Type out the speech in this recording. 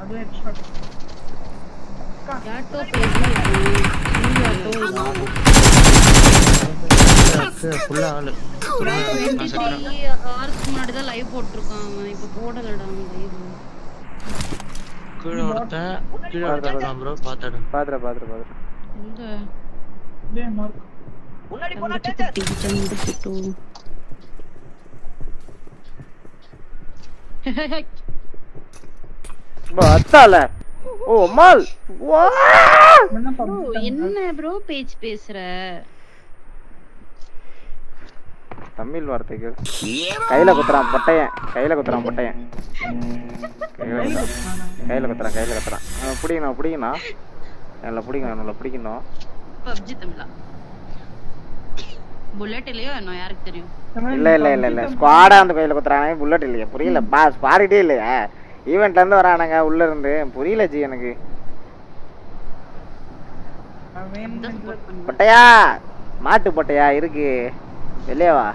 அது ஹெட்ஷாட் யாட்டோ பேசி ஃபுல்லா ஆளு 23 ஹவர்ஸ்க்கு முன்னாடி தான் லைவ் போட்டுருக்கான் அவன். இப்போ போடலடா அவன் லைவ். கீழ ஒருத்தன் ப்ரோ பாத்துடு. பாத்துறேன். எங்க டே மார்க் முன்னாடி போனா சங்கட்டு சங்கட்டு ப்ரோ அத்தால ஓ மால் வா என்ன ப்ரோ பண்ற என்ன ப்ரோ பேச்சு பேசுற? தமிழ் வார்த்தைகள் கையில குத்துறான் பட்டையன் கையில குத்துறான் பிடிக்கணும் நல்லா பிடிக்கணும் பப்ஜி தமிழா புல்லட் இல்லையோ என்ன யாருக்கு தெரியும்? இல்ல ஸ்குவாடா அந்த கையில குத்துறானே புல்லட் இல்லையா புரியல பாஸ் பாடிட்டே இல்லையா ஈவென்ட்ல இருந்து வரானுங்க உள்ள இருந்து புரியல ஜி எனக்கு பட்டையா மாட்டு பட்டையா இருக்கு வெளியே வா